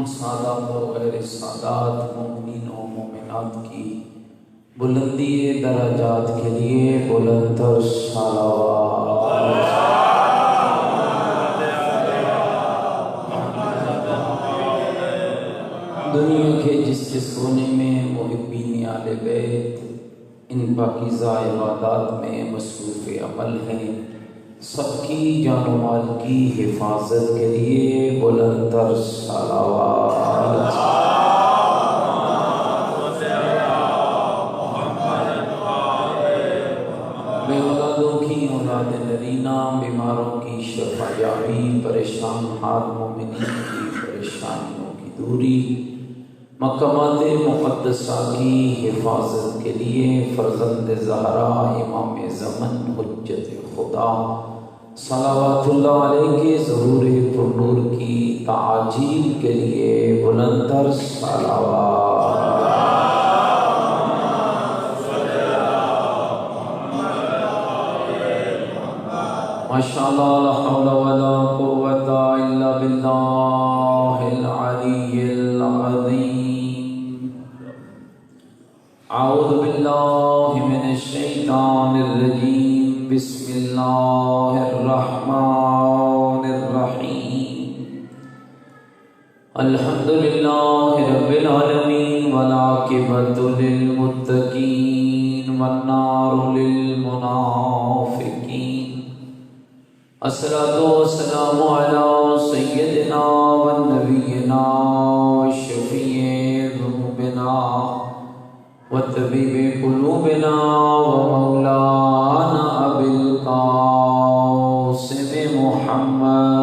سادات و غیر سادات مومنین و مومنات کی بلندی درجات کے لیے بلند تر صلوات۔ دنیا کے جس جس کونے میں محبین آل بیت ان پاکیزہ عبادات میں مصروف عمل ہیں، سب کی جان و مال کی حفاظت کے لیے بلند تر صلوات۔ بے اولادوں کی اولاد نرینہ، بیماروں کی شفا یابی، پریشان حال مومنین کی پریشانیوں کی دوری، مقامات مقدسہ کی حفاظت کے لیے فرزند زہرا امام زمن حجت خدا صلوات اللہ علیہ کے ظہور پر نور کی تعجیل کے لیے بلند تر صلوات۔ ماشاءاللہ لا حول ولا قوة الا باللہ العلی العظیم۔ اعوذ باللہ من الشیطان الرجیم، بسم اللہ الرحمن الرحیم۔ الحمدللہ رب العالمین والعاقبۃ للمتقین والنار للمنافقین۔ الصلاۃ والسلام علی سیدنا و نبینا و شفیع ذنوبنا و طبیب قلوبنا و مولانا ابی القاسم محمد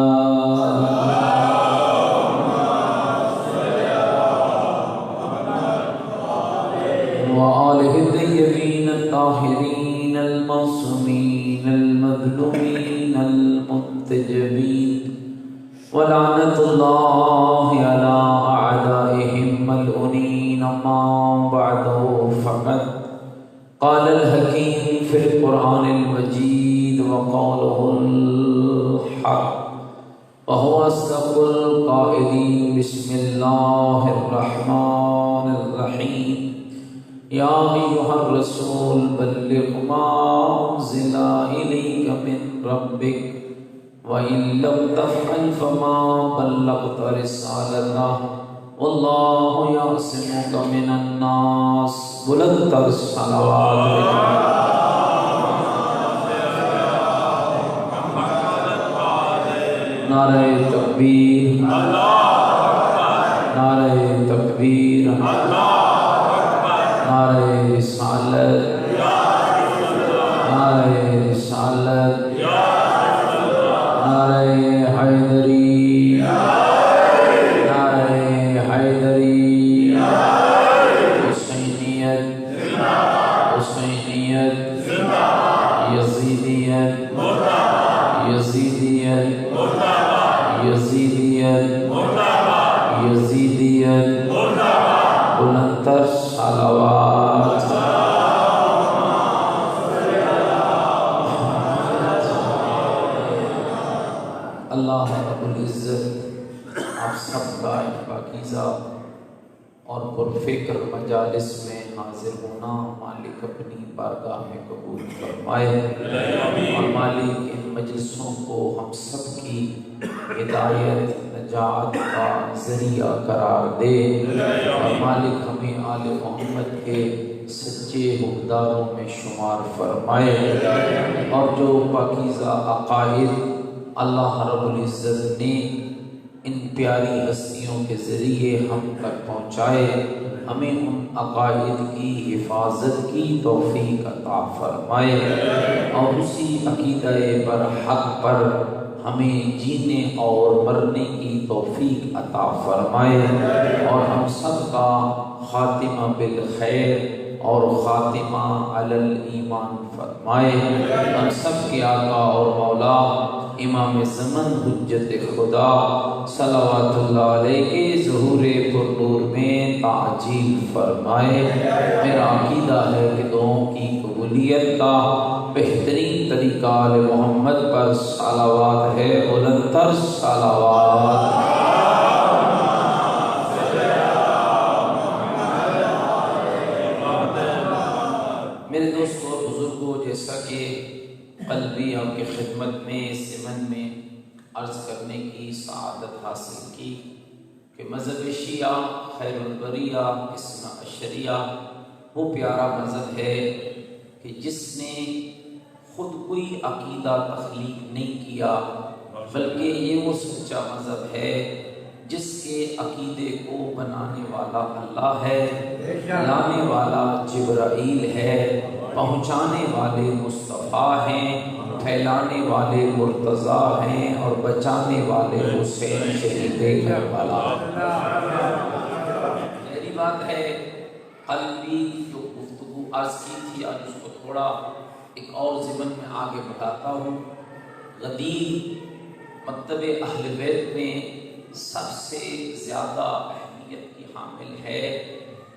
و آلہ الطیبین الطاہرین المعصومین المظلومین المنتجبین ولعنت اللہ علی اعدائهم ملعونین۔ اما بعد فقد قال الحکیم فی القرآن المجید وقوله الحق وهو اصدق القائلین۔ بسم اللہ الرحمن الرحیم۔ یا ایھا الرسول بلغ ما انزل الیک من ربک وَإِن لَّمْ تَفْعَلْ فَمَا بَلَّغْتَ رِسَالَتَهُ وَاللَّهُ يَعْصِمُكَ مِنَ النَّاسِ۔ بلند تر صلوات۔ نعرہ تکبیر، نعرہ تکبیر، نعرہ رسالت، نعرہ رسالت، نعرہ حیدری، نعرہ حیدری، حسینیت، حسینیت، یزیدیت، یزیدیت، یزیدیت، یزیدیت، بلند تر صلوات۔ اللہ رب العزت آپ سب کا پاکیزہ اور پرفکر مجالس میں حاضر ہونا مالک اپنی بارگاہ میں قبول فرمائے، اور مالک ان مجلسوں کو ہم سب کی ہدایت نجات کا ذریعہ قرار دے، اور مالک ہمیں آل محمد کے سچے حقداروں میں شمار فرمائے، اور جو پاکیزہ عقائد اللہ رب العزت نے ان پیاری ہستیوں کے ذریعے ہم تک پہنچائے، ہمیں ان عقائد کی حفاظت کی توفیق عطا فرمائے، اور اسی عقیدہ پر حق پر ہمیں جینے اور مرنے کی توفیق عطا فرمائے، اور ہم سب کا خاتمہ بالخیر اور خاتمہ علی الایمان فرمائے۔ ہم سب کے آقا اور مولا امام زمن حجت خدا صلوات اللہ علیہ کے ظہور پر نور میں تعجیل فرمائے۔ میرا عقیدہ ہے کہ دعاؤں کی قبولیت کا بہترین طریقہ آل محمد پر صلوات ہے، بلند تر صلوات۔ خدمت میں سمن میں عرض کرنے کی سعادت حاصل کی کہ مذہب شیعہ خیر البریہ اثنا عشریہ وہ پیارا مذہب ہے کہ جس نے خود کوئی عقیدہ تخلیق نہیں کیا، بلکہ یہ وہ سچا مذہب ہے جس کے عقیدے کو بنانے والا اللہ ہے، لانے والا جبرائیل ہے، پہنچانے والے مصطفیٰ ہیں، پھیلانے والے مرتضیٰ ہیں اور بچانے والے حسین شہید کربلا۔ میری بات ہے قلبی جو گفتگو عرض کی تھی، آج اس کو تھوڑا ایک اور ضمن میں آگے بڑھاتا ہوں۔ غدیر مکتب اہل بیت میں سب سے زیادہ اہمیت کی حامل ہے۔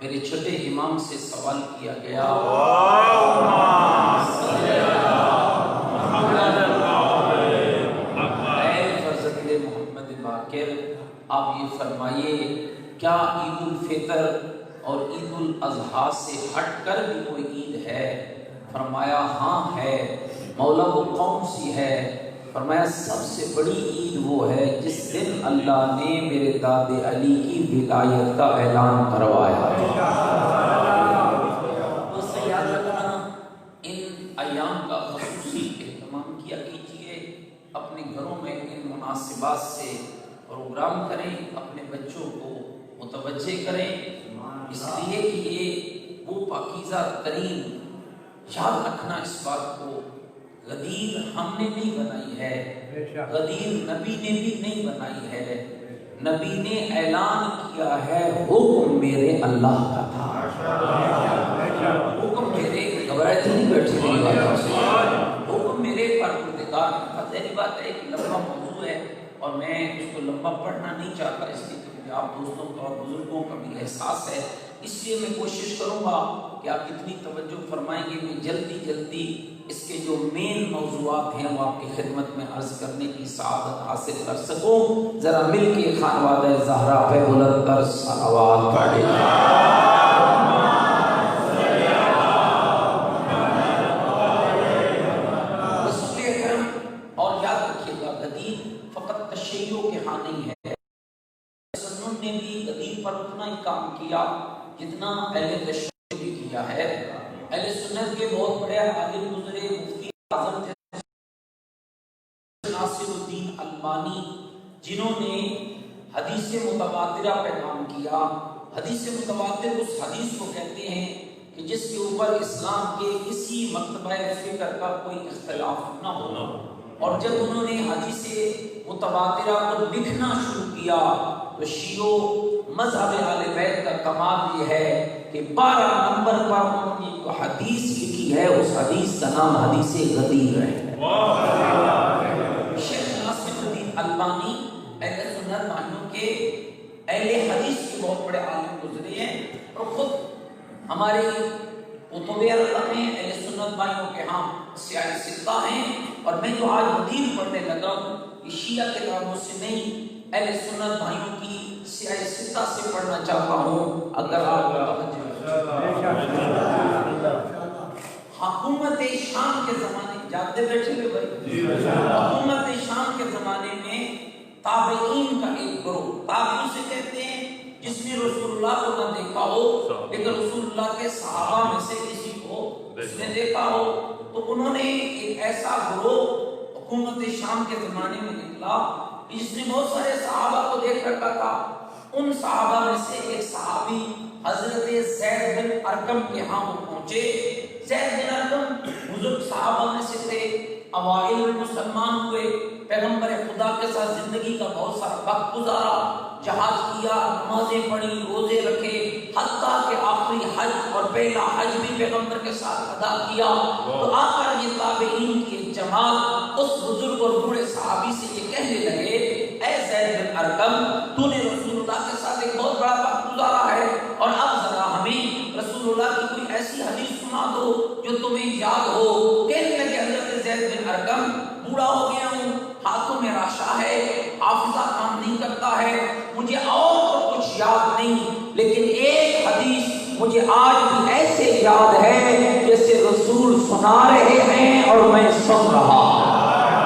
میرے چھوٹے امام سے سوال کیا گیا، اے فرزند محمد باقر، آپ یہ فرمائیے کیا عید الفطر اور عید الاضحیٰ سے ہٹ کر بھی کوئی عید ہے؟ فرمایا ہاں ہے۔ مولا وہ کون سی ہے؟ فرمایا سب سے بڑی عید وہ ہے جس دن اللہ نے میرے داد علی کی ولایت کا اعلان کروایا۔ تو سیاد رکھنا، ان ایام کا خصوصی اہتمام کیا کیجیے، اپنے گھروں میں ان مناسبات سے پروگرام کریں، اپنے بچوں کو متوجہ کریں، اس لیے کہ یہ وہ پاکیزہ ترین، یاد رکھنا اس بات کو، غدیر ہم نے نہیں بنائی ہے، غدیر نبی نے بھی نہیں بنائی ہے، نبی نے اعلان کیا ہے حکم میرے اللہ کا تھا، حکم میرے گھبراہٹ نہیں بیٹھی میری باتوں سے، حکم میرے پروردگار کا تھا۔ ظاہری بات ہے کہ لمبا موضوع ہے اور میں اس کو لمبا پڑھنا نہیں چاہتا، اس لیے کہ مجھے آپ دوستوں کا اور بزرگوں کا بھی احساس ہے، اس لیے میں کوشش کروں گا کہ آپ کتنی توجہ فرمائیں گے، میں جلدی جلدی اس کے جو مین موضوعات ہیں وہ آپ کی خدمت میں عرض کرنے کی سعادت حاصل کر سکوں۔ ذرا مل کے خانوادہ زہرا پہ بلند تر صلوات پڑھیں۔ رسول اکرم، اور یاد رکھیے گا غدیر فقط تشیع کے ہاں نہیں ہے، سنن نے بھی غدیر پر اتنا ہی کام کیا جتنا اہل تشیع بھی کیا ہے۔ اہل سنت کے بہت بڑے عالم گزرے، مفتی اعظم تھے ناصر الدین البانی، جنہوں نے حدیث متواترہ پہ کام کیا۔ حدیث متواتر اس حدیث کو کہتے ہیں کہ جس کے اوپر اسلام کے کسی مرتبہ فکر کا کوئی اختلاف نہ ہو، اور جب انہوں نے حدیث متواترہ کو لکھنا شروع کیا تو شیعوں مذہب اہل بیت کا کمال یہ ہے کہ 12 نمبر پر انہوں نے جو حدیث لکھی ہے اس حدیث کا نام حدیث غدیر ہے۔ شیخ ناصر الدین البانی اہل سنت مانوں کے اہل حدیث کے بہت بڑے عالم گزرے ہیں، اور خود ہمارے کتب اربعہ میں اہل سنت بھائیوں کے ہاں سیاہ ستہ ہیں، اور میں جو آج حدیث پڑھنے لگا ہوں یہ شیعہ کے کاموں سے نہیں، اہل سنت بھائیوں کی سیاہ ستہ سے پڑھنا چاہتا ہوں۔ اگر آپ حکومت شام کے زمانے، جاتے بیٹھے ہوئے بھائی، حکومت شام کے زمانے میں تابعین کا ایک گروہ، تابعین سے کہتے ہیں جس نے رسول اللہ کو نہ دیکھا ہو لیکن رسول اللہ کے صحابہ میں سے کسی کو اس نے دیکھا ہو، تو انہوں نے ایک ایسا گروہ حکومت شام کے زمانے میں نکلا جس نے بہت سارے صحابہ کو دیکھ رکھا تھا۔ ان صحابہ میں سے ایک صحابی حضرت زید بن ارقم کے ہاں وہ پہنچے۔ زید بن ارقم بزرگ صحابہ میں سے تھے، اوائل میں مسلمان ہوئے، پیغمبر خدا کے ساتھ زندگی کا بہت سارا وقت گزارا، جہاد کیا، نمازیں پڑھی، روزے رکھے، حتیٰ کہ آخری حج اور پہلا حج بھی پیغمبر کے ساتھ ادا کیا۔ تو آخر یہ تابعین کی ایک جماعت اس بزرگ اور بوڑھے صحابی سے یہ کہنے لگے، اے زید بن ارقم، تو نے رسول اللہ کے ساتھ ایک بہت بڑا وقت گزارا ہے، اور اب ذرا ہمیں رسول اللہ کی کوئی ایسی حدیث سنا دو جو تمہیں یاد ہو۔ کہنے لگے حضرت زید بن ارقم، بوڑھا ہو گیا ہوں، ہاتھوں میں راشا ہے، حافظہ کام نہیں کرتا ہے، مجھے اور کچھ یاد نہیں، لیکن ایک حدیث مجھے آج بھی ایسے یاد ہے جیسے رسول سنا رہے ہیں اور میں سن رہا ہوں۔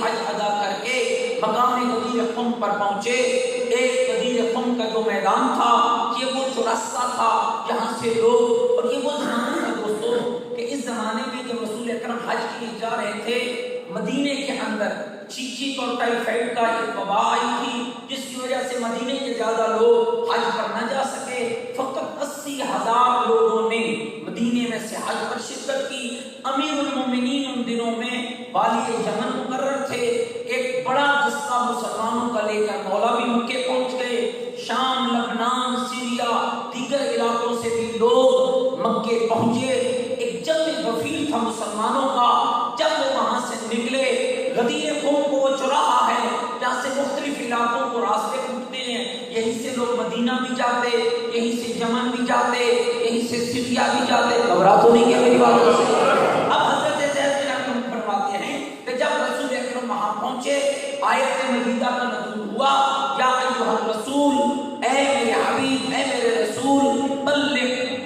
حج ادا کر کے مقام غدیر قم پر پہنچے۔ ایک غدیر قم کا جو میدان تھا، یہ وہ چوراستہ تھا جہاں سے لوگ، اور یہ وہ زمانہ تھا دوستوں کہ اس زمانے میں جب رسول اکرم حج کے لیے جا رہے تھے، مدینے کے اندر چیچک اور ٹائیفائڈ کا ایک وبا آئی تھی، جس کی وجہ سے مدینے کے زیادہ لوگ حج پر نہ جا سکے۔ فقط 80,000 لوگوں نے مدینے میں سے حج پر شرکت کی۔ امیر المومنین ان دنوں میں والی یمن مقرر تھے۔ ایک بڑا دستہ مسلمانوں کا لے کر مولا بھی مکے پہنچ گئے۔ شام، لبنان، سیریا، دیگر علاقوں سے بھی لوگ مکے پہنچے۔ ایک جنگ غفیر تھا مسلمانوں کا۔ جب وہ وہاں سے نکلے، غدیر قوم کو وہ چوراہا ہے جہاں سے مختلف علاقوں کو راستے ٹوٹتے ہیں، یہیں سے لوگ مدینہ بھی جاتے، یہیں سے یمن بھی جاتے، یہیں سے سیریا بھی جاتے۔ گھبرا تو نہیں کیا میری باتوں سے؟ اب حضرت زید بن ارقم فرماتے ہیں کہ جب رسول اکرم وہاں پہنچے، آیت مجیدہ کا نزول ہوا، یا ایھا الرسول، اے میرے حبیب، اے میرے رسول، بلغ،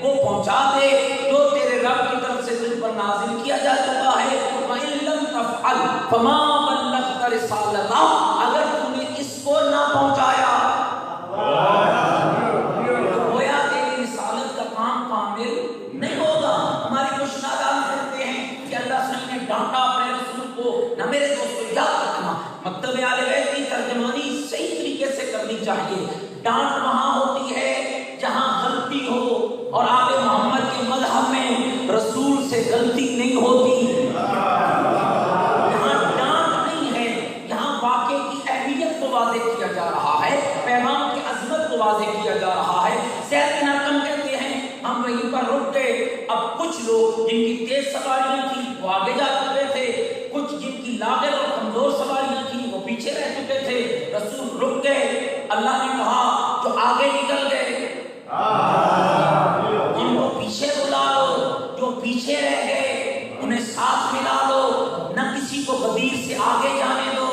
وہ پہنچا دے جو تیرے رب کی طرف سے تجھ پر نازل کیا جا چکا ہے۔ وَإِن لَّمْ تَفْعَلْ فَمَا بَلَّغْتَ رِسَالَتَهُ، اگر تم نے اس کو نہ پہنچایا تو گویا تیری رسالت کا کام کامل نہیں ہوگا۔ ہماری کچھ نادان کرتے ہیں کہ اللہ صلی اللہ علیہ وسلم نے ڈانٹا اپنے رسول کو۔ نہ میرے دوستو، یاد رکھنا، مکتب اہل بیت کی ترجمانی صحیح طریقے سے کرنی چاہیے۔ ڈانٹ وہاں ہوتی ہے جہاں غلطی ہو، اور آل محمد کے مذہب میں رسول سے غلطی نہیں ہوتی۔ یہاں ڈانٹ نہیں ہے، یہاں واقعے کی اہمیت کو واضح کیا جا رہا ہے، پیغام کی عظمت کو واضح کیا جا رہا ہے۔ زید بن ارقم کہتے ہیں ہم وہیں پر رک گئے۔ اب کچھ لوگ جن کی تیز سواریاں تھیں وہ آگے جا چکے تھے، کچھ جن کی لاغر اور کمزور سواریاں تھیں وہ پیچھے رہ چکے تھے۔ رسول رک گئے۔ اللہ نے کہا جو آگے نکل گئے ان کو پیچھے بلا لو، جو پیچھے رہ گئے انہیں ساتھ ملا لو، نہ کسی کو غدیر سے آگے جانے دو،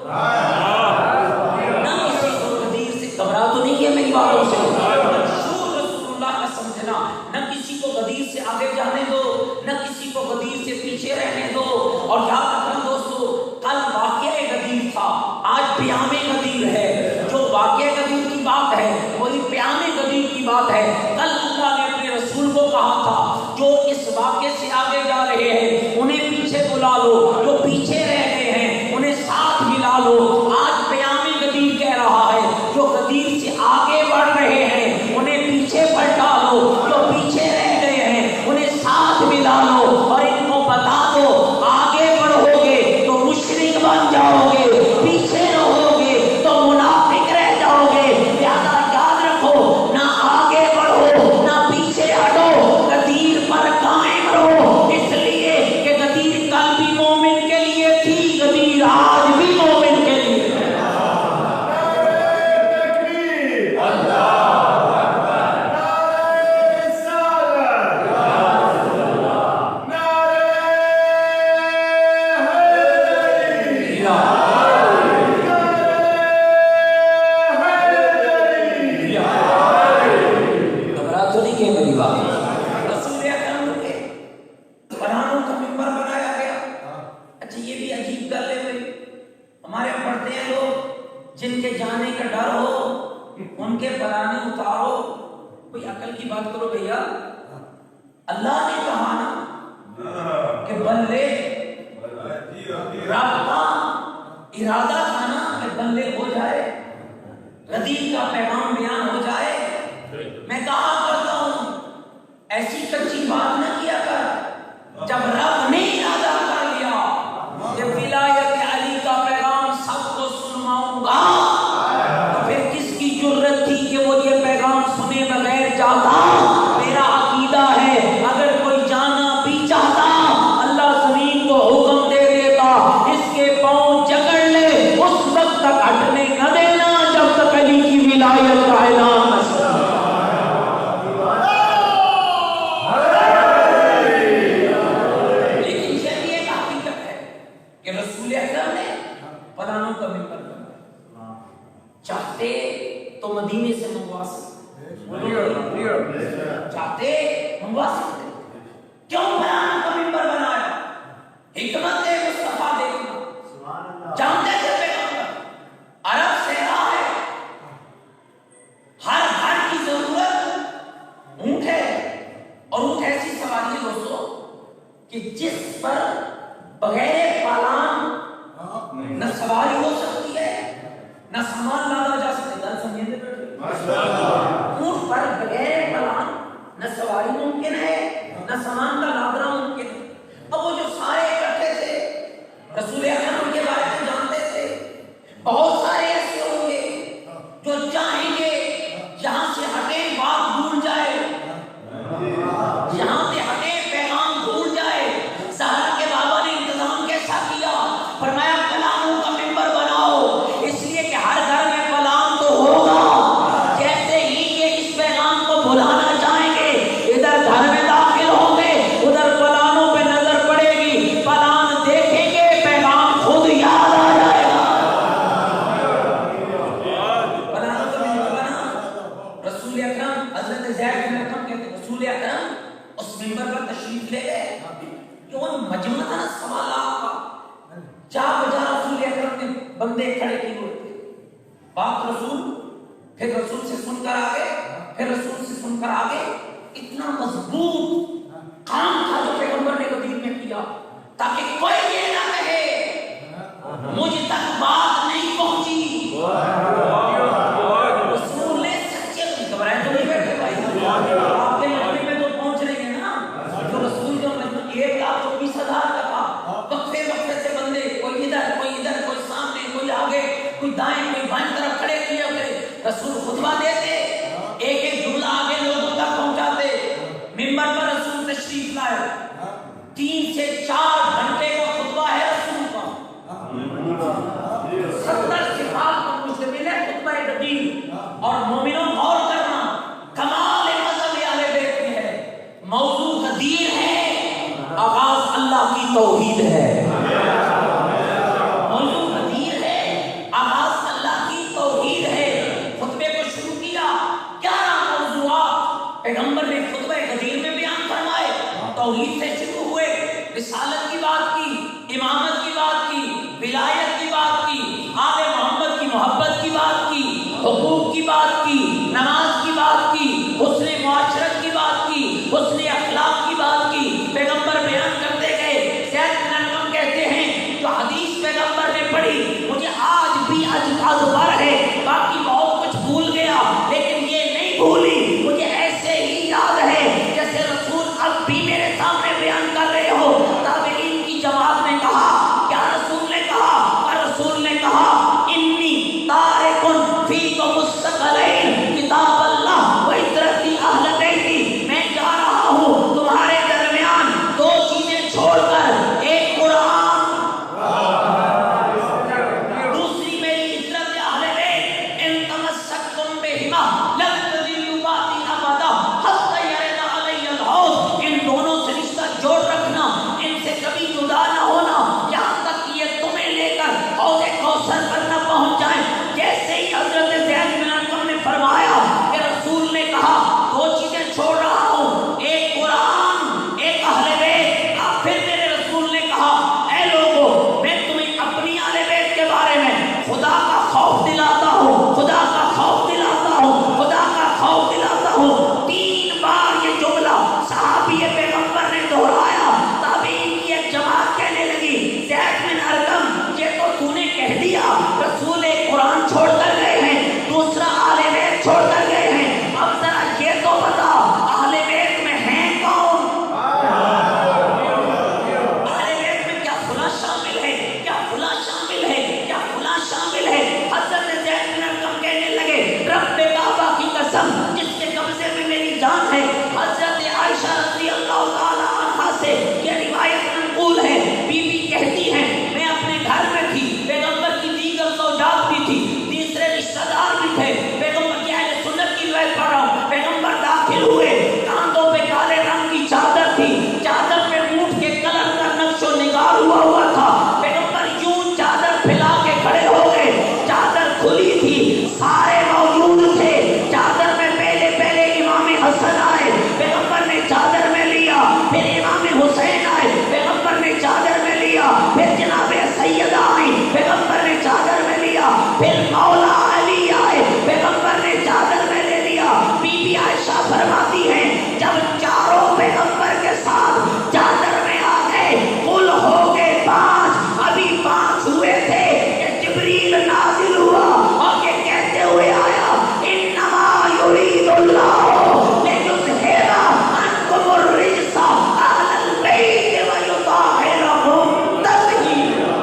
نہ کسی کو غدیر سے، گھبرا تو نہیں ہے میری باتوں سے؟ منشور رسول اللہ کا سمجھنا، نہ کسی کو غدیر سے آگے جانے دو، نہ کسی کو غدیر سے پیچھے رہنے دو۔ اور یاد رکھنا دوستو، کل واقعہ غدیر تھا، آج پیام غدیر ہے۔ جو واقعہ غدیر کی بات ہے وہی پیام غدیر کی بات ہے۔ کل اللہ نے اپنے رسول کو کہا تھا جو اس واقعے سے آگے جا رہے ہیں انہیں پیچھے بلا لو، جو پیچھے رہ گئے ہیں انہیں ساتھ ملا لو۔ آج پیام غدیر کہہ رہا ہے جو غدیر سے آگے بڑھ رہے ہیں انہیں پیچھے پلٹا لو، جو پیچھے رہ گئے ہیں انہیں ساتھ ملا لو، اور ان کو بتا دو آگے بڑھو گے تو مشرک بن جاؤ گے، پیچھے رہو گے تو منافق رہ جاؤ گے۔ لہذا یاد رکھو، نہ آگے بڑھو نہ پیچھے ہٹو، غدیر پر قائم رہو، اس لیے کہ غدیر کل بھی مومن کے لیے تھی، غدیر آج بھی مومن کے لیے ہے۔ جن کے جانے کا ڈر ہو ان کے پرانے اتارو، کوئی عقل کی بات کرو بھیا۔ اللہ نے کہا نا کہ بندے، رابطہ ارادہ تھا نا کہ بندے ہو جائے، غدیر کا پیغام بیان ہو جائے۔ میں کہا کرتا ہوں ایسی کچی بات نہ کیا کر، جب رب نے ارادہ کر لیا کہ ولایت علی کا پیغام سب کو سنواؤں گا، تو پھر کس کی جرت تھی کہ وہ یہ پیغام سنے بغیر جاتا؟ میرا عقیدہ ہے اگر کوئی جانا بھی چاہتا اللہ زمین کو حکم دے دیتا اس کے پاؤں جکڑ لے، اس وقت تک ہٹنے نہ دینا جب تک علی کی ولایت کا اعلان نہ سنا۔ لیکن یہ ایک حقیقت ہے کہ رسول اکرم نے فلانوں کا ممبر بنا، چاہتے تو مدینے سے منگوا سکتے، چاہتے منگوا سکتے، کیوں فلانوں کا ممبر بنایا؟ حکمت مصطفیٰ دیکھنا، سواری ہو سکتی ہے نہ سامان لادا جا سکتا ہے. اونٹ پر بغیر پلان نہ سواری ممکن ہے نہ سامان کا لادنا ممکن ہے. اب وہ جو سارے اکٹھے تھے رسول اکرم کے بارے میں جانتے تھے. بہت سارے ایسے ہوں گے جو چاہیں گے یہاں سے ہٹے بات بھول جائے, یہاں سے ہٹے پیغام بھول جائے. سہارا کے بابا نے انتظام کیسا کیا؟ فرمایا کلاموں کا ممبر بناؤ, اس لیے کہ ہر گھر میں کلام تو ہوگا. جیسے ہی یہ اس پیغام کو بلانا چاہیں گے ادھر گھر میں داخل ہوں گے, ادھر کلاموں پہ نظر پڑے گی, کلام دیکھیں گے, پیغام خود یاد آ جائے گا. رسول اکرم حضرت زید بن ارقم کہتے ہیں رسول اکرم اس ممبر پر تشریف لے گئے کہ وہ مجمع تھا نا سوالات کا. جا بجا رسول اکرم نے بندے کھڑے کیے ہوئے تھے. بات رسول, پھر رسول سے سن کر آگے, پھر رسول سے سن کر آگے. اتنا مضبوط کام تھا جو پیغمبر نے مدینے میں کیا تاکہ کوئی یہ نہ کہے مجھ تک بات نہیں پہنچی. رسول نے سچے گھبرائے تو نہیں بیٹھے بھائی, آپ کے مجمع میں تو پہنچ رہے ہیں نا. جو رسول جو مجمع 1,20,000 کا تھا, وقفے وقفے سے بندے کوئی ادھر کوئی ادھر, کوئی سامنے کوئی آگے, کوئی دائیں کوئی بائیں طرف کھڑے کیے ہوئے. رسول خطبہ دیتے, ایک ایک جملہ آگے لوگوں تک پہنچاتے. ممبر پر رسول تشریف لائے, 3 سے 4 گھنٹے کا خطبہ ہے رسول کا. 70 صفات پر مشتمل ہے خطبہ جدید. اور مومنوں غور کرنا, کمال مذہب اہل بیت میں ہے. موضوع غدیر ہے, آغاز اللہ کی توحید ہے. موضوع غدیر ہے, آغاز اللہ کی توحید ہے. خطبے کو شروع کیا, 11 موضوعات پیغمبر نے خطبہ غدیر میں بیان فرمائے. توحید سے شروع ہوئے, رسالت کی بات کی, امامت کی بات کی, ولایت کی بات کی, آل محمد کی محبت کی بات کی, حقوق کی بات کی, نماز کی بات کی, حسن معاشرت کی بات کی, حسن اخلاق کی بات کی. پیغمبر بیان کرتے گئے. زید بن ارقم کہتے ہیں جو حدیث پیغمبر نے پڑھی مجھے آج بھی ازبر ہے, باقی بہت کچھ بھول گیا لیکن یہ نہیں بھولی, مجھے ایسے ہی یاد ہے جیسے رسول اب بھی میرے سامنے بیان کر رہے ہو. تابعین کی جماعت نے کہا, کیا رسول نے کہا؟ اور رسول نے کہا انی تارکن فیکم الثقلین کتاب اللہ و عترتی اہل بیتی. میں جا رہا ہوں تمہارے درمیان 2 چیزیں چھوڑ کر, ایک قرآن, دوسری میری عترت اہل بیت. ان تمسکتم بہما لن تضلوا بعدی ابدا حتی یرد علی الحوض. ان دونوں سے رشتہ جوڑ رکھنا, ان سے کبھی جدا نہ ہونا یہاں تک کہ یہ تمہیں لے کر حوض کوثر پر نہ پہنچ جائیں. جیسے ہی حضرت زید بن ارقم نے فرمایا کہ رسول نے کہا 2 چیزیں چھوڑ رہا ہوں, ایک قرآن, ایک اہل بیت. پھر میرے رسول نے کہا اے لوگوں میں تمہیں اپنی اہل بیت کے بارے میں خدا کا خوف دلاتا ہوں, خدا کا خوف دلاتا ہوں, خدا کا خوف دلاتا ہوں. 3 بار یہ جملہ صحابی پیغمبر نے دہرایا. تابعین کی ایک جماعت کہنے لگی زید بن ارقم یہ تو نے کہہ دیا رسول قرآن چھوڑ کر گئے ہیں, دوسرا اہل بیت چھوڑ کر گئے ہیں, اب ذرا یہ تو بتا اہل بیت میں ہیں کون؟ اہل بیت میں کیا فلاں شامل ہے, کیا فلاں شامل ہے, کیا فلاں شامل ہے؟ جبریل نازل ہوا اور یہ کہتے ہوئے آیا انما یرید اللہ لیذہب عنکم الرجس اہل البیت ویطہرکم تطہیرا.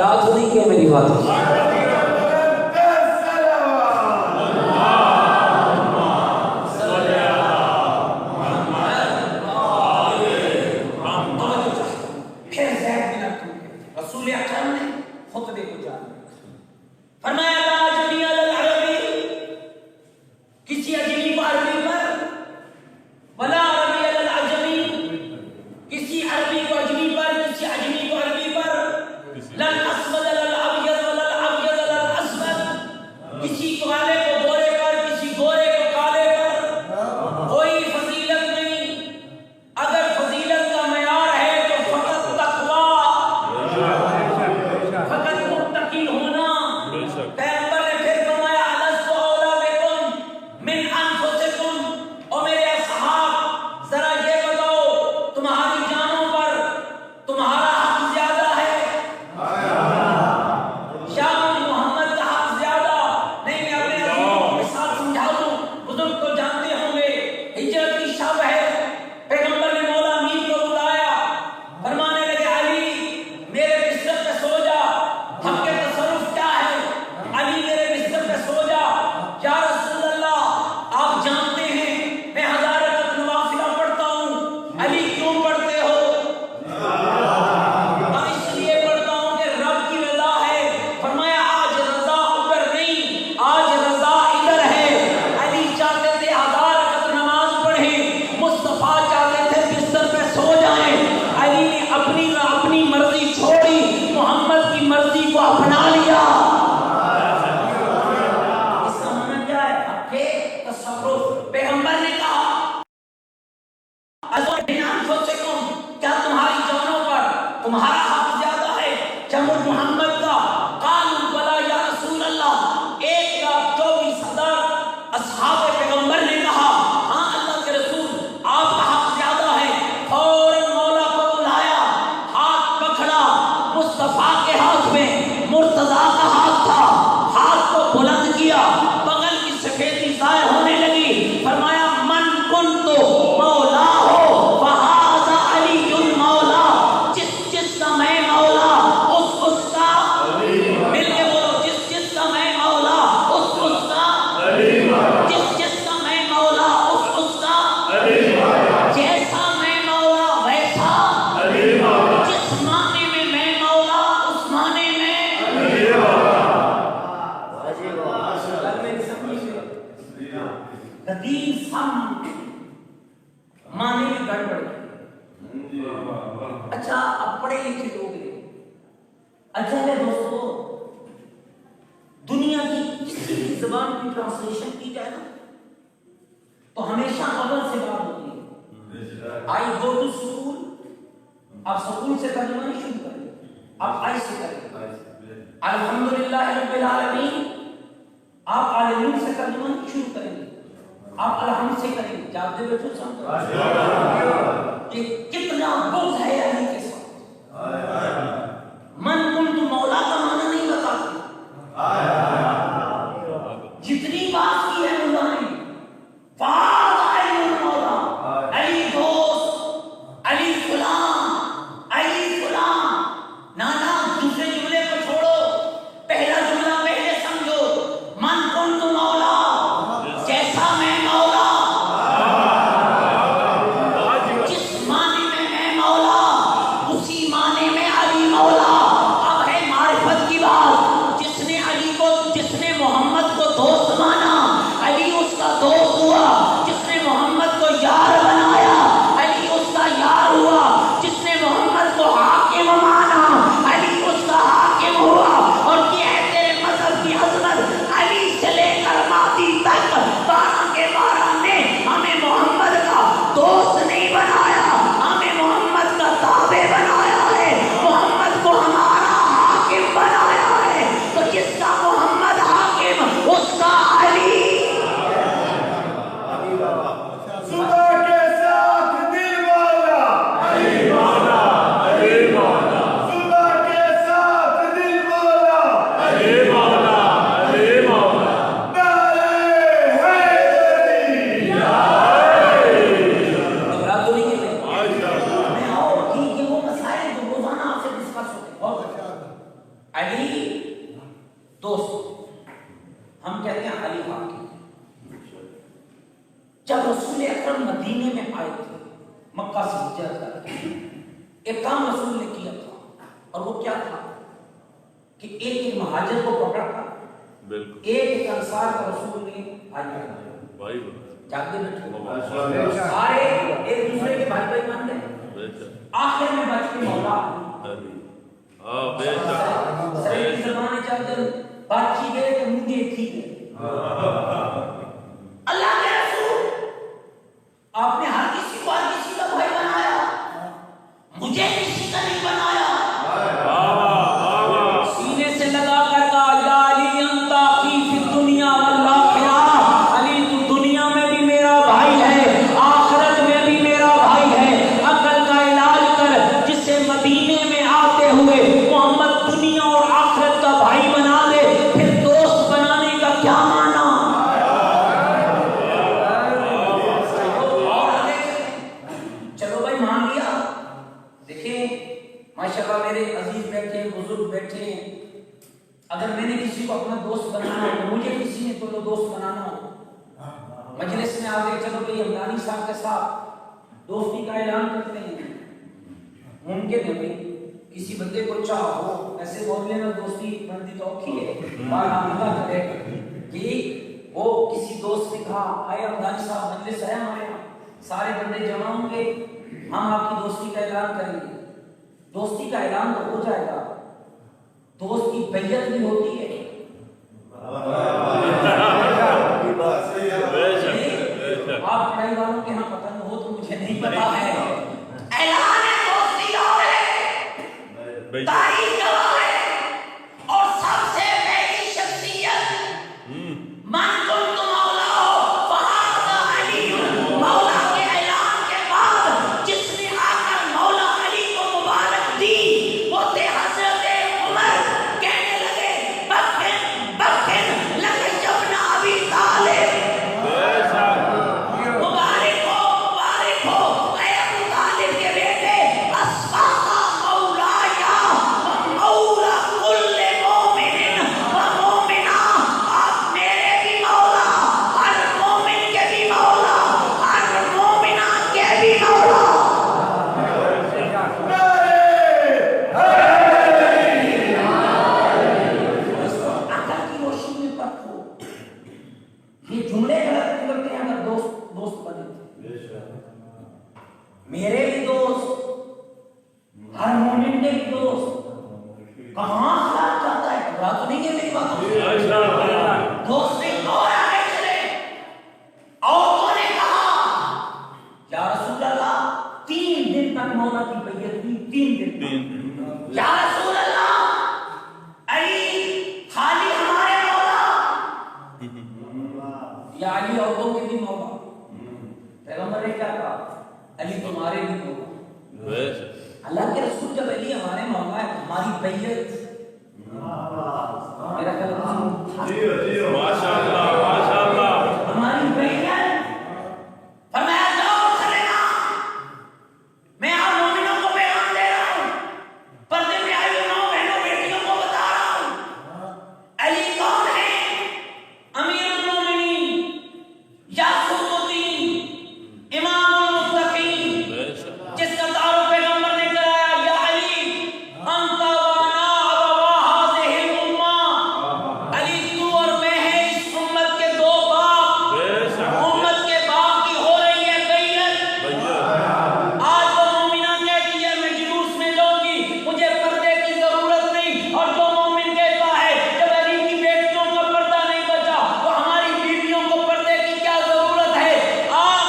رات نہیں کیا میری بات رسول اکرم نے خطبے کو جاری فرمایا لا اجمی علی العربی، کسی اجمی کو عربی پر، ولا عربی علی العجمی، کسی عربی کو اجمی پر، کسی اجمی کو عربی پر، لا الاسود علی الابیض ولا الابیض علی الاسود، کسی کالے کو گورے پر، کسی گورے کو کالے پر، کوئی فضیلت نہیں. اگر فضیلت کا معیار ہے تو فقط تقوی، فقط متقی ہونا. پیغمبر نے پھر فرمایا الست اولی بکم من انفسکم، اور میرے اصحاب ذرا یہ بتاؤ تمہاری جانوں پر تمہارا حق زیادہ ہے یا محمد کا حق زیادہ؟ نہیں، میں اپنے عزیزوں کے ساتھ سمجھا دوں، بزرگ تو جانتے ہوں گے ہجرت کی شب ہے. پیغمبر نے مولا امین کو بلایا، فرمانے لگے علی میرے بستر پہ سو جا. حق کے تصرف کیا ہے؟ علی میرے بستر پہ سو جا. یا رسول اللہ آپ جانتے ہیں میں 1000 رکعت نوافلہ پڑھتا ہوں. علی کیوں پڑھتے ہو؟ اس لیے پڑھتا ہوں کہ رب کی رضا ہے. فرمایا آج رضا ادھر نہیں، آج رضا ادھر ہے. علی چاہتے تھے 1000 رکعت نماز پڑھیں، مصطفیٰ چاہتے تھے بستر پہ سو جائیں. علی نے اپنی مرضی چھوڑی، محمد کی مرضی کو اپنا لیا. اس کا معنی کیا ہے؟ حق کے تصرف. پیغمبر نے کہا کیا تمہاری جانوں پر تمہارا حق زیادہ ہے یا مجھ محمد کا؟ قالوا بلا یا رسول اللہ. 1,24,000 اصحاب پیغمبر نے کہا ہاں اللہ کے رسول آپ کا حق زیادہ ہے. فوراً مولا کو بلایا، ہاتھ پکڑا. مصطفیٰ کے ہاتھ میں مرتضیٰ کا ہاتھ تھا، ہاتھ کو بلند کیا، بغل کی سفیدی ظاہر ہونے لگی. فرمایا من کنت مولا ہو فہذا علی المولا، جس کا میں مولا اس کا، مل کے بولو جس کا میں مولا اس کا، جس کا میں مولا اس کا، جیسا میں مولا ویسا، جس معنی میں مولا اس معنی میں. حدیث ہم معنی میں گڑبڑ. اچھا اب پڑھے لکھے لوگ ہیں. اچھا ہے دوستو، دنیا کی کسی بھی زبان کی ٹرانسلیشن کی جائے نا تو ہمیشہ اول سے بات ہوتی ہے. آئی گو ٹو اسکول، آپ سکول سے ترجمہ نہیں شروع کریں، آپ آئی سے کریں. الحمدللہ رب العالمین، آپ عالمین سے ترجمہ نہیں شروع کریں گے، آپ الحمد سے کریں گے. جانتے بیٹھو سمجھ کہ کتنا بغض ہے علی کے ساتھ. من کنت مولا کا معنی نہیں بتاتے. جتنی بات کی ہے اللہ نے، فاض علی المولا، علی دوست، علی فلاں، علی فلاں. نانا دوسرے جملے کو چھوڑو، پہلا جملہ پہلے سمجھو. من کنت مولا، جیسا میں مولا. مکہ سے ہجرت کر کے ایک کام رسول نے کیا تھا، اور وہ کیا تھا کہ ایک مہاجر کو پکڑ کر ایک انصار کا رسول نے بھائی جاگے بیٹھے سارے ایک دوسرے کے بھائی بھائی مان گئے، آخر میں بچ کے مولا سر کی زبان چاہتے بات کی گئے تو مجھے تھی گئے اللہ کے رسول آپ نے ہر کسی کو ہر کسی کا بھائی بنایا، مجھے کسی کا نہیں بنایا۔ سینے سے لگا کر کہا یا علی انت اخی فی الدنیا والآخرہ، علی تو دنیا میں بھی میرا بھائی ہے، آخرت میں بھی میرا بھائی ہے، عقل کا علاج کر، جسے مدینے میں آتے ہوئے محمد دنیا اور آخرت کا بھائی بنا دے، پھر دوست بنانے کا کیا معنی؟ ماشاءاللہ میرے عزیز بیٹھے ہیں، بزرگ بیٹھے ہیں، اگر میں نے کسی کو اپنا دوست بنانا ہو، مجھے کسی نے تو دوست بنانا ہو، مجلس میں آگے چلو بھئی ہمدانی صاحب کے ساتھ دوستی کا اعلان کرتے ہیں، ممکن ہے بھئی کسی بندے کو چاہو ایسے بولنے میں دوستی بندی تو اوکھی ہے، بار اللہ کرے کہ وہ کسی دوست نے کہا آئے ہمدانی صاحب مجلس ہے ہمارے یہاں، سارے بندے جمع ہوں گے، ہم آپ کی دوستی کا اعلان کریں گے۔ دوستی کا اعلان تو ہو جائے گا، دوست کی بیعت بھی ہوتی ہے، آپ کئی والوں کے ہاں پتہ ہو تو مجھے نہیں پتا ہے، اعلان دوستی اور ہے، تاریخ گواہ ہے، اور سب سے پہلی شخصیت من کنت مولا ہو فہذا علی، مولا کے اعلان کے بعد جس نے آ کر مولا علی کو مبارک دی وہ تھے حضرت عمر، کہنے لگے بخن بخن لقد ابن ابی طالب، مبارک ہو اے ابو طالب کے بیٹے، اسباقا مولایا مولا کل مومن و مومنہ، آپ میرے بھی مولا، ہر مومن کے بھی مولا، ہر مومنہ کے بھی مولا۔ عقل کی روشنی میں پرکھو، یہ جملے غلط نکلتے ہیں اگر دوست بنے تھے، میرے بھی دوست، ہر مومن کے بھی دوست، کہاں خیال چاہتا ہے، گھبرا تو نہیں ہے میری بات، دوست نے اور آگے چلے، عورتوں نے کہا یا رسول اللہ 3 دن تک مولا کی بیعت دی، 3 دن تک، یا رسول اللہ علی خالی ہمارے مولا، یا علی عورتوں کے بھی مولا، پیغمبر نے کیا کہا علی تمہارے بھی مولا، اللہ کے رسول جب علی ہمارے مولا ہے ہماری بیعت، میرا کلام ماشاءاللہ ماشاءاللہ ہماری بیعت، فرمایا جاؤ سلیمان، میں آپ مومنوں کو پیغام دے رہا ہوں، پردے میں آئی ہوئی ماں بہنوں بیٹیوں کو بتا رہا ہوں، علی کون ہے؟ امیر المومنین، یاسوق الدین، امام المتقین، جس کا تعارف پیغمبر نے کرایا یا علی انت وانا ابوا هذه الامه، علی تو اور میں ہیں اس امت کے 2 باپ، امت کے باپ کی ہو رہی ہے بیعت، آج وہ مومنہ کہتی ہے میں جلوس میں جاؤں گی مجھے پردے کی ضرورت نہیں، اور جو مومن کہتا ہے جب علی کی بیٹیوں کا پردہ نہیں بچا تو ہماری بیویوں کو پردے کی کیا ضرورت ہے؟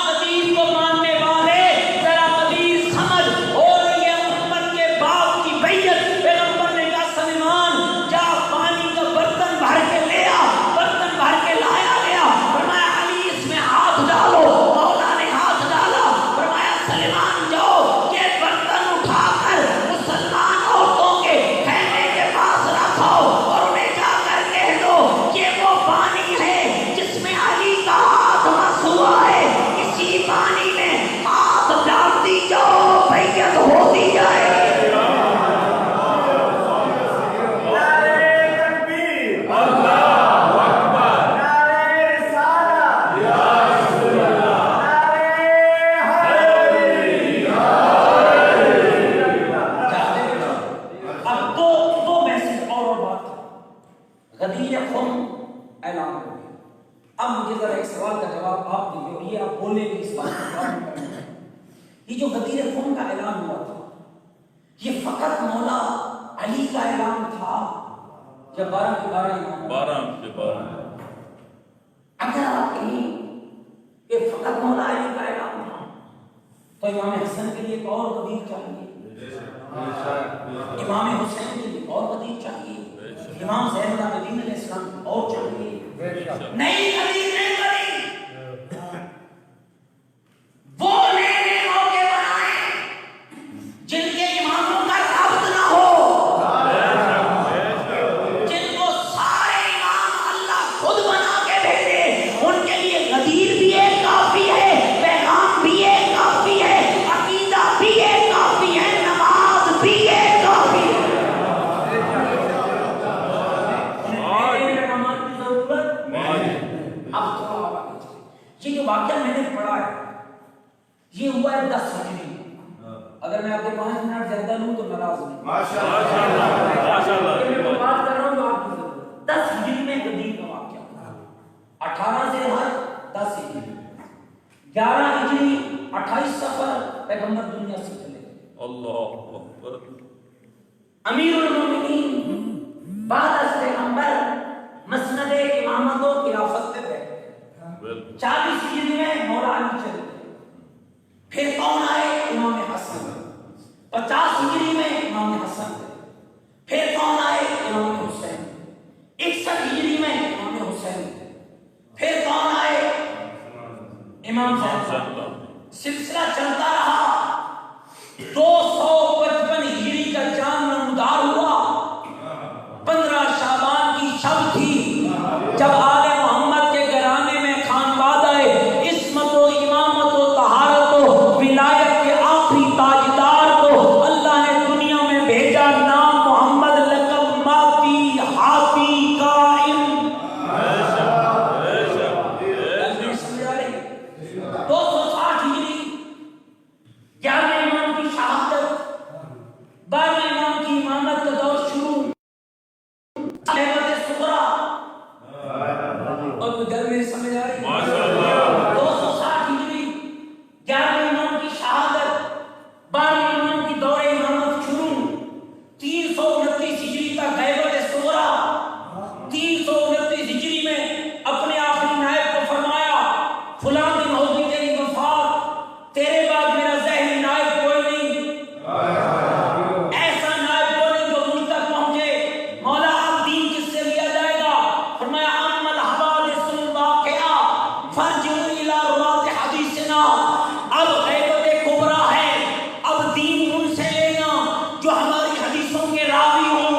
قدیر کو ماننے والے ذرا قدیر سمجھ، ہو رہی ہے امت کے باپ کی بیعت، پیغمبر نے کہا سلیمان جا پانی کا برتن بھر کے لے آ، برتن بھر کے لایا گیا، فرمایا علی اس میں ہاتھ ڈالو، مولا نے ہاتھ ڈالا، فرمایا سلیمان جاؤ یہ برتن اٹھا کر مسلمان عورتوں کے خیمے کے پاس رکھو اور انہیں جا کر کہہ دو یہ وہ پانی ہے جس میں علی کا ہاتھ مس ہوا ہے، اسی پانی میں ہاتھ ڈالتی جاؤ بیعت ہوتی جائے۔ غدیر خون کا اعلان ہوا تھا یہ فقط مولا علی کا اعلان تھا یا 12 کے 12 اگر آپ کہیں کہ فقط مولا علی کا اعلان تھا تو امام حسن کے لیے ایک اور غدیر چاہیے، امام حسین کے لیے اور غدیر چاہیے، امام زین العابدین علیہ السلام کو اور چاہیے، نہیں غدیر نہیں غدیر وہ نئے موقع بنائیں جن کے اماموں کا ربط نہ ہو، جن کو سارے امام اللہ خود بنا کے بھیجے، ان کے لیے غدیر بھی ایک کافی ہے، پیغام بھی ایک کافی ہے، عقیدہ بھی ایک کافی ہے، نماز بھی ایک کافی ہے۔ اب تھوڑا اور آگے چلیں، یہ جو واقعہ میں نے پڑھا ہے یہ ہوا ہے 10 ہجری میں۔ اگر میں آپ کے 5 منٹ زیادہ لوں تو ناراض نہیں، میں بات کر رہا ہوں تو آپ کی ضرورت 10 ہجری میں غدیر کا واقعہ، 18 سے ہر 10 ہجری، 11 ہجری 28 سفر پیغمبر دنیا سے چلے گئے، اللہ اکبر، امیر المومنین بعد از پیغمبر مسند امامت و خلافت پہ بیٹھے، 40 ہجری میں مولا علی چلے گئے، پھر کون آئے؟ امام حسن، 50 ہجری میں امام حسن، پھر کون آئے؟ امام حسین، 61 ہجری میں امام حسین، پھر کون آئے؟ امام زین۔ سلسلہ چلتا رہا، 255 ہجری کا چاند نمودار ہوا، 15 شعبان کی شب تھی جب آل محمد کے گھرانے میں خانواد آئے، عصمت و امامت و طہارت و ولایت کے آخری تاجدار کو اللہ نے دنیا میں بھیجا، نام محمد، لقب ماتی ہاتھی قائم۔ 260 ہجری 11 امام کی شہادت، 12 امام کی امامت کا دور شروع، اور گھر میں سمجھ آ رہی ہے؟ 260 ہجری 11 امام کی شہادت، 12 امام کی دور امامت شروع، 329 ہجری تک غیبت صغریٰ، 329 ہجری میں اپنے آخری نائب کو فرمایا فلاں دن ہوگی تیری وفات، تیرے بعد میرا ذہنی نائب کوئی نہیں، ایسا نائب کوئی نہیں جو مجھ تک پہنچے، مولا اب دین کس سے لیا جائے گا؟ فرمایا اما الحوادث الواقعہ فرجعوا الی روات حدیثنا، اب غیبت کبریٰ ہے، اب دین ان سے لینا جو ہماری حدیثوں کے راوی ہوں،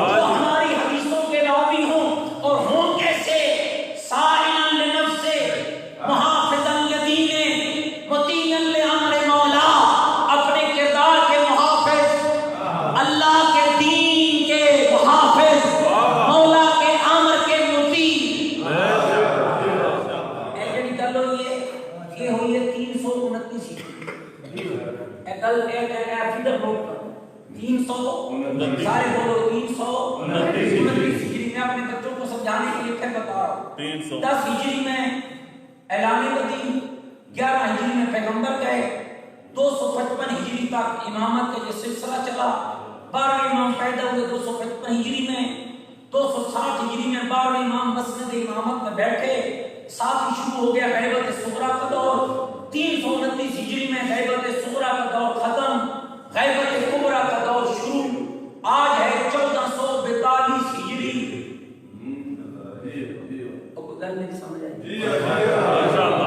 جو ہماری حدیثوں کے راوی ہوں، اور ہوں کیسے؟ سائلا لنفسہ محافظا لدینہ مطیعا لامر مولا، اپنے کردار کے محافظ، اللہ کے دین کے محافظ، مولا کے امر کے مطیع۔ ایک گل ہوئی ہے 329 کل فکر نوٹ کرو، 300 سارے بولو 329 ہجری میں اپنے بچوں کو سمجھانے کے لیے پھر بتا رہا ہوں، 10 ہجری میں اعلان بدی، 11 ہجری میں پیغمبر گئے، 255 ہجری تک امامت کا یہ سلسلہ چلا، 12 امام پیدا ہوئے 255 ہجری میں، 260 ہجری میں 12 امام مسند امامت میں بیٹھے، ساتھ ہی شروع ہو گیا غیبت صغریٰ کا دور، 329 ہجری میں غیبت صغریٰ کا دور ختم، غیبت کبریٰ کا دور شروع، آج ہے 1442 ہجری۔ گھر میں سمجھ آئی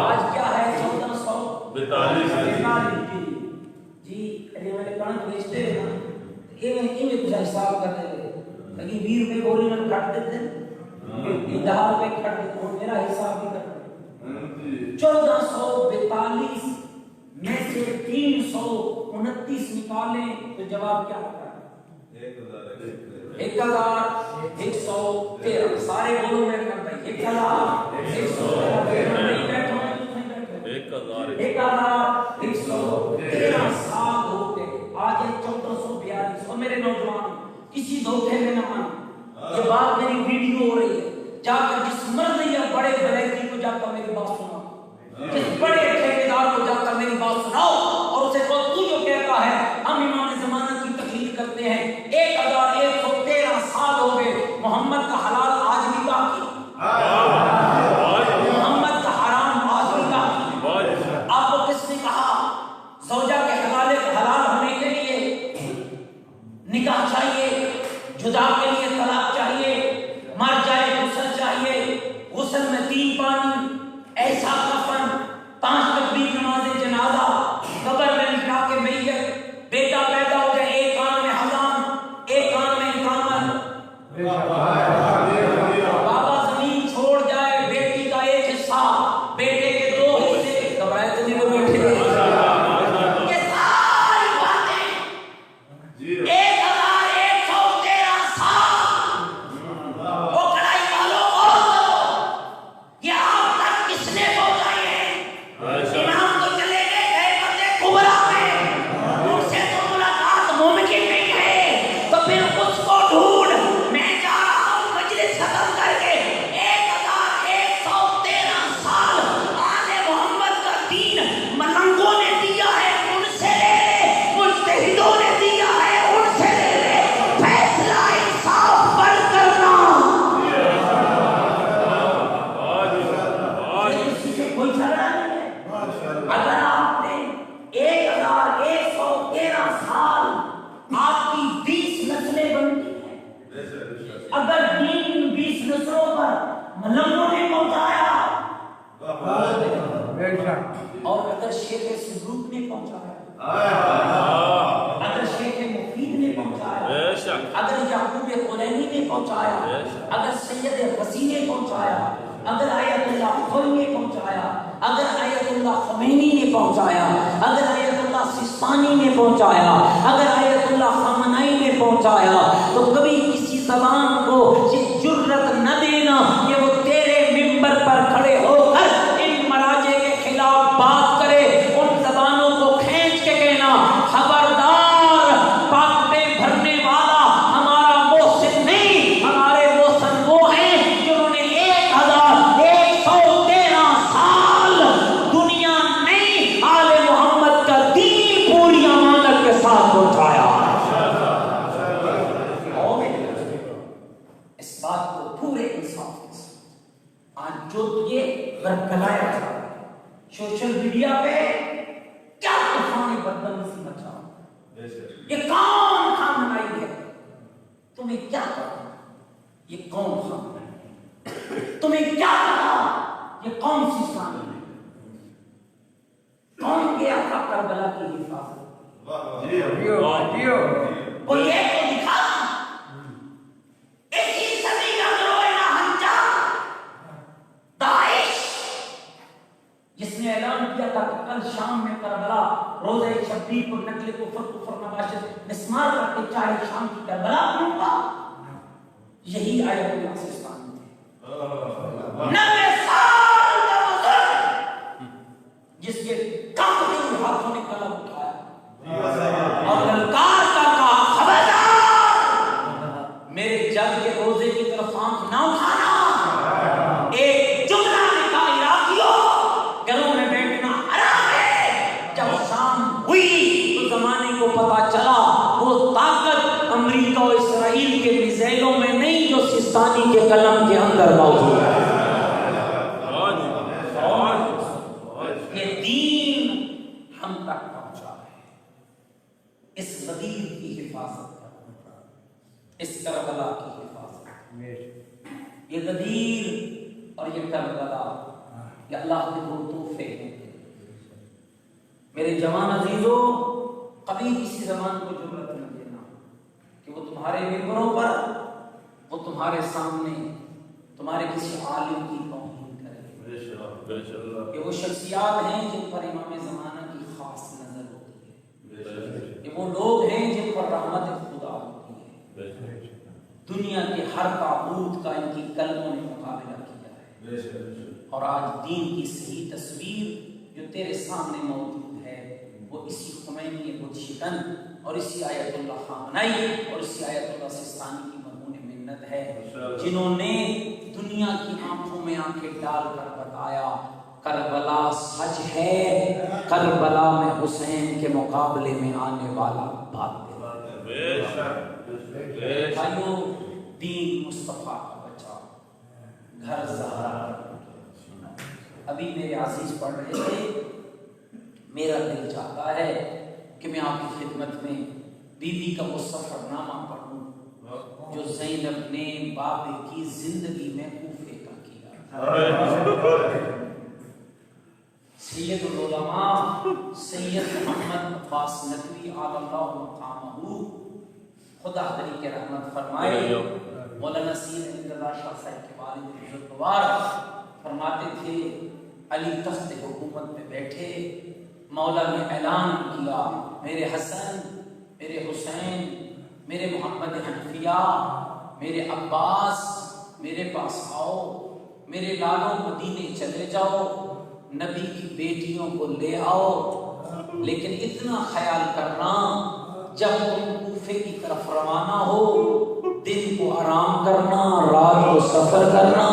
آج کیا ہے؟ 1442 ہجری۔ جی میں نے کہا بھیجتے ہیں نا، یہ میں کچھ حساب کرتے ہوئے لیکن 20 روپے بولی میں کٹ دیتے ہیں، 10 روپے کٹ دیتے ہیں، میرا حساب بھی کرتے ہیں، 1442 میں سے 329 نکالیں تو جواب کیا ہوتا ہے؟ 1113۔ سارے بولو میرے نام بھائی، 1113 سال ہو گئے، آج ہے 1442۔ اور میرے نوجوان کسی دھوکے میں نہ آنا، یہ بات میری ویڈیو ہو رہی ہے، جا کر جس مرد یا بڑے بلیتی کو جا کر میری بات سنا، جس بڑے ٹھیکیدار کو اگر شیخ صدوق نے پہنچایا، اگر شیخ مفید نے پہنچایا، اگر یعقوب قلینی نے پہنچایا، اگر سید غزی نے پہنچایا، اگر آیت اللہ خوئی نے پہنچایا، اگر آیت اللہ خمینی نے پہنچایا، اگر آیت اللہ سستانی نے پہنچایا، اگر آیت اللہ خامنائی نے پہنچایا، تو کبھی کسی زبان کو یہ جرت نہ دینا کہ وہ تیرے منبر پر کھڑے ہو کر ان مراجع کے خلاف بات کرے، ان زبانوں کو کھینچ کے کہنا خبردار، پاکٹیں بھرنے والا ہمارا محسن نہیں، ہمارے محسن وہ ہیں جنہوں نے 1113 سال دنیا نہیں آل محمد کا دین پوری امانت کے ساتھ پہنچایا۔ اس بات کو پورے انصاف کے ساتھ آج جو تجھے برگلایا جا رہا ہے سوشل میڈیا پہ، کیا طوفان بدتمیزی مچا، یہ کون خامنائی ہے، تمہیں کیا کہا یہ کون خامنائی، تمہیں کیا کہا یہ کون سی اسلامی ہے، کون گیا تھا کربلا کی حفاظت، کوئی ایک کو دکھا، اسی صدی کا گروہ ہنجا داعش جس نے اعلان کیا تھا کہ کل شام میں کربلا روزہ شبیر کو نقل کفر نباشت مسمار کر کے چاہے شام کی کربلا کروں گا، یہی آیت اللہ سستانی تھے 90 سال کا بزرگ جس کے کانپتے ہاتھوں نے قلم اٹھایا اور للکار کا کہا خبردار میرے جگ کے روزے کی طرف آنکھ نہ اٹھانا، ایک جملہ نکال عراقیوں گھروں میں بیٹھنا حرام ہے۔ جب شام ہوئی تو زمانے کو پتا چلا وہ طاقت امریکہ اور اسرائیل کے میزائلوں میں نہیں جو سستانی کے قلم کے اندر موجود ہے۔ یہ دین ہم تک پہنچا ہے، اس غدیر کی حفاظت کرنا، اس کربلا کی حفاظت، یہ غدیر اور یہ کربلا یہ اللہ کے دو تحفے ہیں۔ میرے جوان عزیزوں، کبھی کسی زمان کو جرأت نہ دینا کہ وہ تمہارے ممبروں پر، وہ تمہارے سامنے تمہارے کسی عالم کی توہین کرے، کہ وہ شخصیات ہیں جن پر امام زمانہ کی خاص نظر ہوتی ہے، کہ وہ لوگ ہیں جن پر رحمت خدا ہوتی ہے، دنیا کے ہر تعبود کا ان کی قلموں نے مقابلہ کیا ہے، اور آج دین کی صحیح تصویر جو تیرے سامنے موجود ہے وہ اسی خمینی بت شکن اور اسی آیت اللہ خامنائی اور اسی آیت اللہ سستانی کی مرہون منت ہے، جنہوں نے دنیا کی آنکھوں میں آنکھیں ڈال کر بتایا کربلا سچ ہے، کربلا میں حسین کے مقابلے میں آنے والا باطل ہے۔ بھائیو، دین مصطفیٰ کا بچہ، گھر زہرا، ابھی میرے عزیز پڑھ رہے تھے، میرا دل چاہتا ہے کہ میں آپ کی خدمت میں بی بی کا وہ سفر نامہ پڑھوں جو زینب نے بابے کی زندگی میں کوفے کا کیا۔ سید العلماء سید محمد عباس ندوی علی اللہ مقامہ خدا حضری کے رحمت فرمائے، مولانا سید عبداللہ شاہ صاحب کے والد بزرگوار فرماتے تھے علی تخت حکومت میں بیٹھے، مولا نے اعلان کیا میرے حسن، میرے حسین، میرے محمد حنفیہ، میرے عباس میرے پاس آؤ، میرے لالوں مدینے چلے جاؤ، نبی کی بیٹیوں کو لے آؤ، لیکن اتنا خیال کرنا جب تم کوفے کی طرف روانہ ہو دن کو آرام کرنا، رات کو سفر کرنا،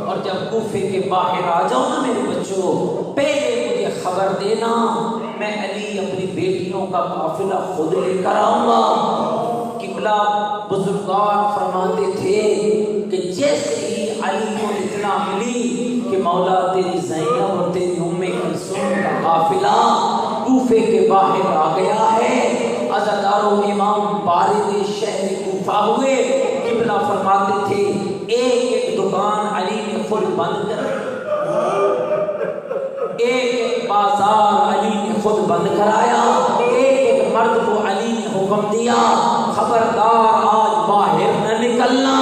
اور جب کوفے کے باہر آ جاؤ نا میرے بچوں، پہلے مجھے خبر دینا، میں علی اپنی بیٹیوں کا قافلہ خود لے کر آؤں گا۔ قبلہ بزرگوار فرماتے تھے کہ جیسے ہی علی کو اطلاع ملی کہ مولا تیری زینب اور تیری ام کلثوم کا قافلہ کوفے کے باہر آ گیا ہے، عزادار و امام بارد شہر کوفہ ہوئے، قبلہ فرماتے تھے ایک ایک دکان علی نے خود بند کر، ایک ایک بازار بند کرایا. ایک مرد کو علی نے حکم دیا خبردار آج باہر نہ نکلنا.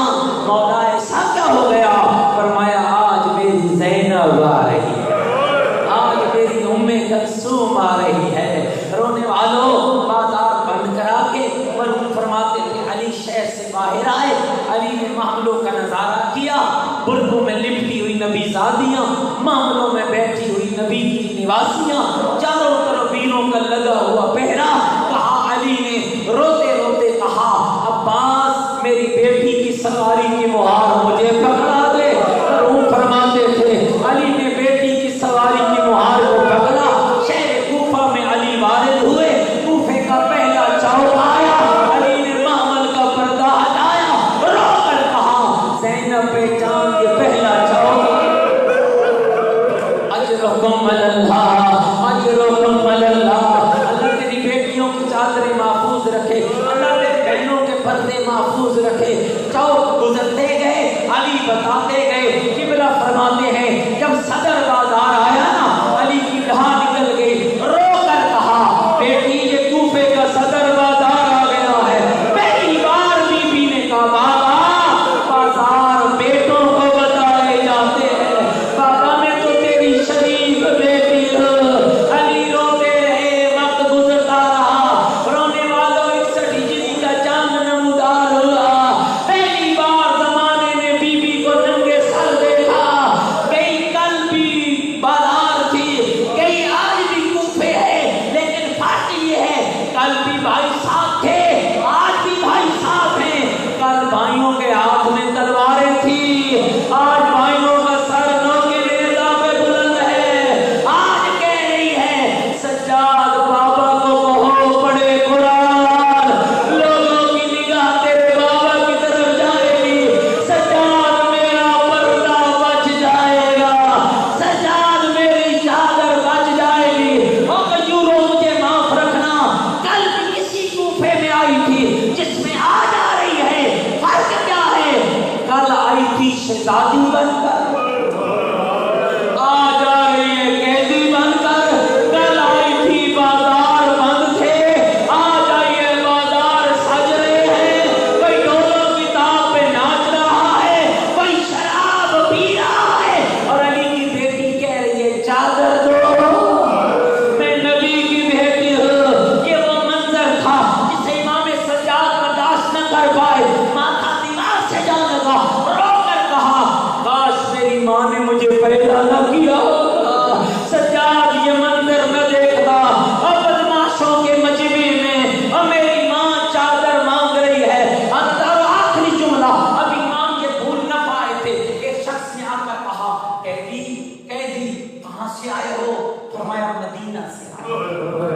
مولا ایسا کیا ہو گیا؟ فرمایا آج میری زینب آ رہی ہے, آج میری ام کلثوم آ رہی ہے. رونے والوں بازار بند کرا کے مرحوم فرماتے تھے علی شہر سے باہر آئے. علی نے معاملوں کا نظارہ کیا. برقعوں میں لپٹی ہوئی نبی زادیاں, معاملوں میں بیٹھی ہوئی نبی کی نواسیاں, چاروں طرف ویروں کا لگا ہوا پہرا. کہا علی نے روتے روتے کہا عباس میری بیٹی کی سواری کی مہار مجھے پکڑا دے. مرحوم فرماتے تھے علی نے بیٹی کی سواری کی مہار کو پکڑا. شہر کوفہ میں علی وارد ہوئے. کوفے کا پہلا چوک آیا. علی نے معمل کا پردہ ہٹایا, رو کر کہا زینب پہچان یہ پہلا چوک. اجرکم اللہ, اجرکم اللہ. اللہ تیری بیٹیوں کی چادریں محفوظ رکھے, اللہ تیری بہنوں کے پردے محفوظ رکھے. چوک گزرتے گئے, علی بتاتے گئے. قبلہ فرماتے ہیں جب صدر بازار آیا نا علی کی دہا نکل گئی. رو کر کہا بیٹی یہ کوفے کا صدر بازار آ گیا ہے. پہلی بار بی بی نے کہا بابا بازار بیٹوں کو بتائے جاتے ہیں, بابا میں تو تیری شریف بیٹی ہوں. علی روتے رہے, وقت گزرتا رہا. رونے والوں 61 ہجری کا چاند نمودار ہوا. پہلی بار زمانے میں بی بی کو ننگے سر دیکھا. کئی کل بھی بازار تھی, کئی آج بھی کوفے ہے, لیکن فرق یہ ہے کل بھی بھائی ساتھ تھے, آج بھی بھائی ساتھ ہیں. کل بھائیوں کے ہاتھ میں تلواریں تھی, آج بھائیوں کا سر نوکے نیزہ پہ بلند ہے. آج کہہ رہی ہے سجاد بابا کو کہو پڑھے قرآن, لوگوں کی نگاہ تیرے بابا کی طرف جائے گی. سجاد میرا پردہ بچ جائے گا, سجاد میری چادر بچ جائے گی. او کجورو مجھے معاف رکھنا, کل بھی اسی کوفے میں آئی تھی جس میں آج آ رہی ہے. فرق کیا ہے؟ کل آئی تھی شہزادی بن کر, آج آ رہی ہے قیدی بن کر. کل آئی تھی بازار بند تھے, آج آئی ہے بازار سج رہے ہیں. کوئی ڈولوں کی تاب پہ ناچ رہا ہے, کوئی شراب پی رہا ہے, اور علی کی بیٹی کہہ رہی ہے چادر دو, میں نبی کی بیٹی ہوں. یہ وہ منظر تھا جسے امام سجاد برداشت نہ کر پائے, ماتھا دیوار سے جا لگا. رو کر کہا کاش میری ماں نے مجھے پیدا نہ کیا ہوتا. سجاد یہ منظر نہ دیکھتا. اب بدماشوں کے مجمع میں اور میری ماں چادر مانگ رہی ہے. اور آخری جملہ اب امام یہ بھول نہ پائے تھے. ایک شخص نے آ کر کہا قیدی کہاں سے آئے ہو؟ فرمایا مدینہ سے آئے ہو.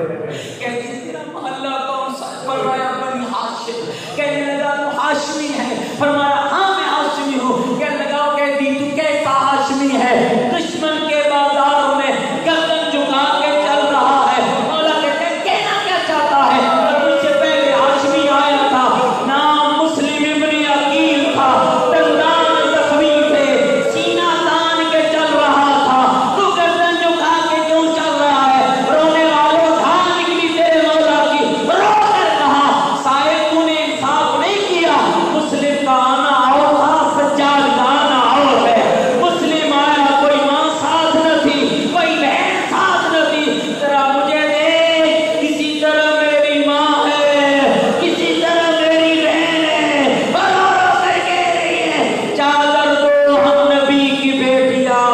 قیدی تیرا محلہ کون سا؟ فرمایا بنی ہاشم. کہنے لگا تو ہاشمی ہے؟ فرمایا ہاں میں ہاشمی ہوں. کہنے لگا قیدی تو کیسا ہاشمی ہے؟ دشمن کے بازاروں میں گردن جھکا کے چل رہا ہے. مولا کہتے ہیں کہنا کیا چاہتا ہے؟ مجھ سے پہلے ہاشمی آیا تھا, نام مسلم ابن عقیل تھا, دندان زخمی تھے, سینہ تان کے چل رہا تھا. تو گردن جھکا کے کیوں چل رہا ہے؟ رونے والوں دھان نکلی تیرے مولا کی. رو کر کہا صاحب تو نے انصاف نہیں کیا. مسلم کا آنا اور تھا, سجاد کا آنا اور ہے. مسلم آیا کوئی ماں ساتھ نہ تھی, کوئی بہن ساتھ نہ تھی. ذرا مجھے دیکھ, کسی طرح میری ماں ہے, کسی طرح میری بہن ہے. اور رو کر کہہ رہی ہے چادر دو ہم نبی کی بیٹیاں,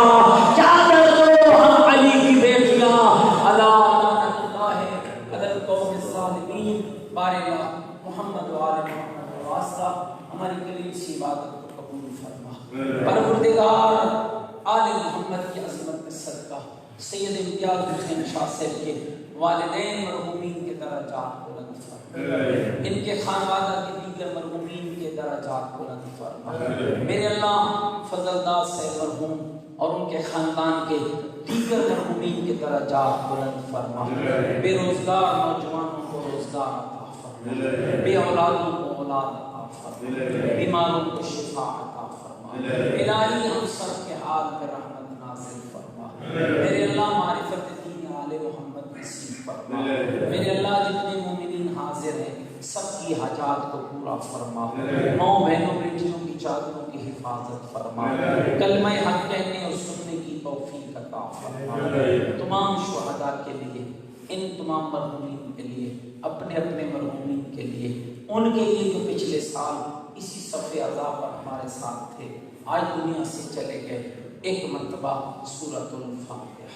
چادر دو ہم علی کی بیٹیاں. اللہ عدد قوم الظالمین. بارے محمد و آل محمد واسطہ ہماری قریب سی عبادت کو قبول فرما. پروردگار آل محمد کی عظمت کے صدقہ سید امتیاز حسین شاہ صاحب کے والدین مرحومین کے درجات بلند فرما, ان کے خانوادہ کے دیگر مرحومین کے درجات بلند فرما. میرے اللہ فضل داد صاحب مرحوم اور ان کے خاندان کے دیگر مرحومین کے درجات بلند فرما. بے روزگار نوجوانوں کو روزگار عطا فرما, بے اولادوں کو اولاد عطا فرما, بیماروں کو شفا عطا فرما. الہی ہم سب کے حال پہ رحمت نازل فرما. میرے اللہ معرفت دین آل محمد نصیب فرما. میرے اللہ جتنے مومنین حاضر ہیں سب کی حاجات کو پورا فرما. ماں بہنوں بیٹیوں کی چادروں کی حفاظت فرما. کلمہ حق کہنے اور سننے کی توفیق عطا فرما. تمام شہداء کے لیے، ان تمام مرحومین کے لیے، اپنے اپنے مرحومین کے لیے، ان کے لیے جو پچھلے سال اسی صف عذاب پر ہمارے ساتھ تھے، آج دنیا سے چلے گئے. ایک مرتبہ سورۃ الفاتحہ.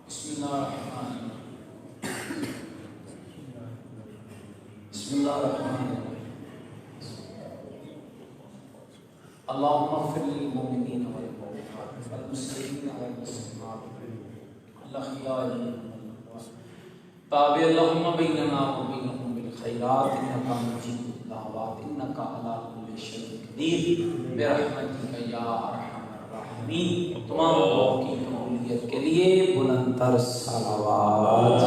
بسم اللہ الرحمن الرحیم. بسم اللہ الرحمن الرحیم. اللهم اغفر للمؤمنين والمؤمنات والمسلمين والمسلمات الأحياء والأموات. تابع اللهم بيننا وبينهم بالخيرات إنك مجيب الدعوات إنك على كل شيء قدير برحمتك يا أرحم الراحمين. تمام دعاؤں کی قبولیت کے لیے بلند تر صلوات.